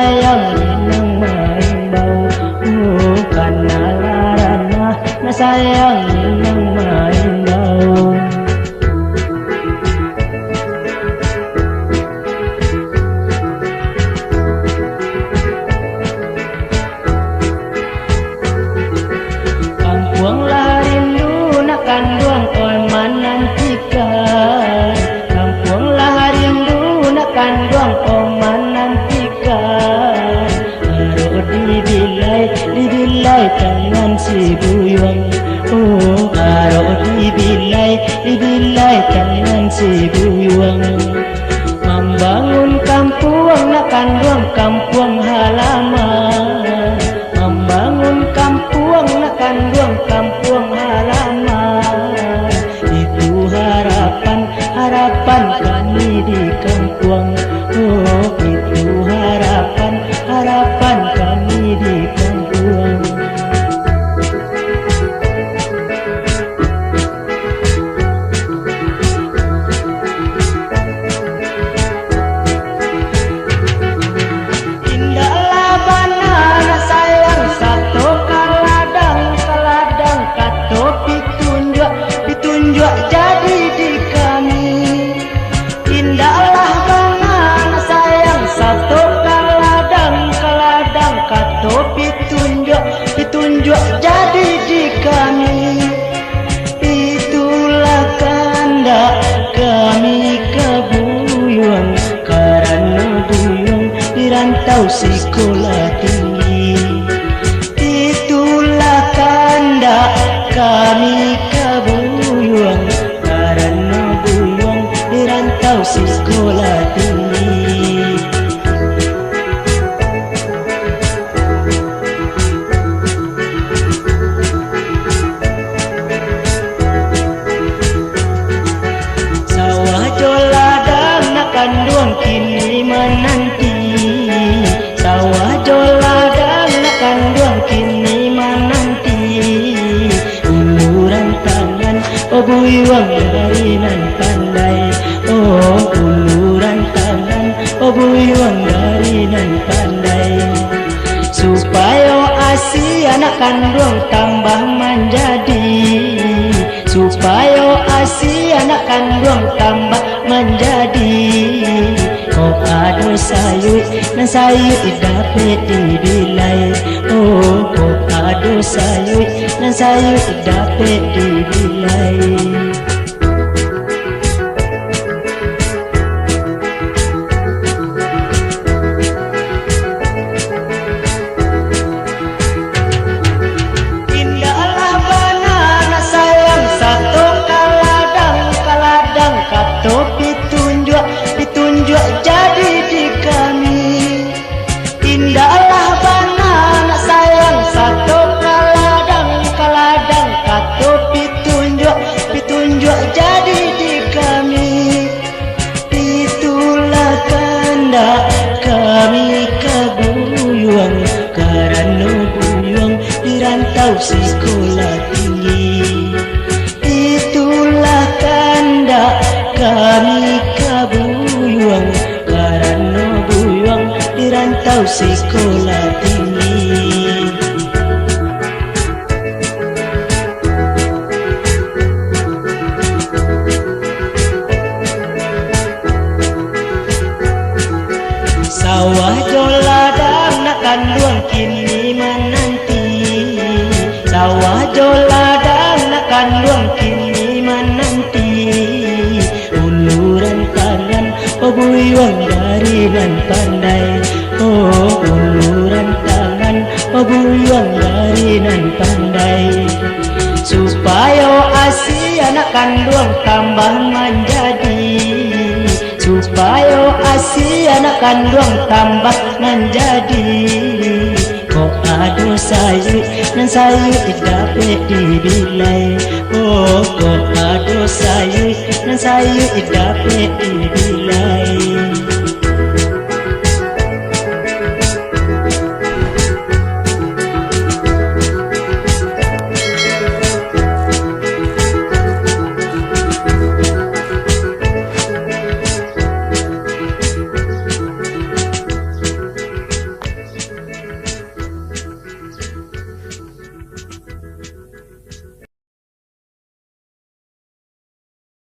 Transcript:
sayang nang maing bau kana larana na sayang nang maing bau. Kampung lah rindu nak kanduang oi menantikan. Kampung lah rindu nak kanduang oi menantikan. Aro dibilai tangan si buyong. Oh, aro dibilai tangan si buyong. Membangun kampung nak kanduang kampung halaman. Membangun kampung nak kanduang kampung halaman. Itu harapan kami di kampung. Oh, itu harapan kami di kampung. Indahlah banana sayang satu kaladang kato pitunjuk jadi di kami. Indahlah banana sayang satu kaladang kato pitunjuk jadi di kami. Itulah kehendak kami kebuyung karena buyung dirantau sekolah tinggi. Itulah kehendak kami kebuyung karena buyung dirantau sekolah tinggi. Sawah joladang nak kanduang kini menanti. Sawah joladang nak kanduang kini menanti. Uluran tangan oh buyuang dari nan pandai. Oh, uluran tangan oh buyuang dari nan pandai. Supaya asi anak kandung tambah menjadi. Supaya asi anak kandung tambah menjadi. Kok ado sayur dan sayur dapat dibilai. Oh, kok ado sayur dan sayur dapat dibilai. Pitunjuk jadi di kami. Indahlah banana sayang satu kaladang kato pitunjuk jadi di kami. Itulah kehendak kami kebuyung karena buyung dirantau sekolah tinggi. Itulah kehendak kami kebuyung karena buyung dirantau sekolah tinggi. Sawah joladang nak kanduang kini menanti. Sawah joladang nak kanduang kini menanti. Uluran tangan oh buyuang dari nan pandai. Oh, uluran tangan oh buyuang dari nan pandai. Supaya asi anak kandung tambah menjadi. Supaya asi anak kandung tambah menjadi. Kok ado sayur dan sayur dapat dibilai. Oh, kok ado sayur dan sayur dapat dibilai.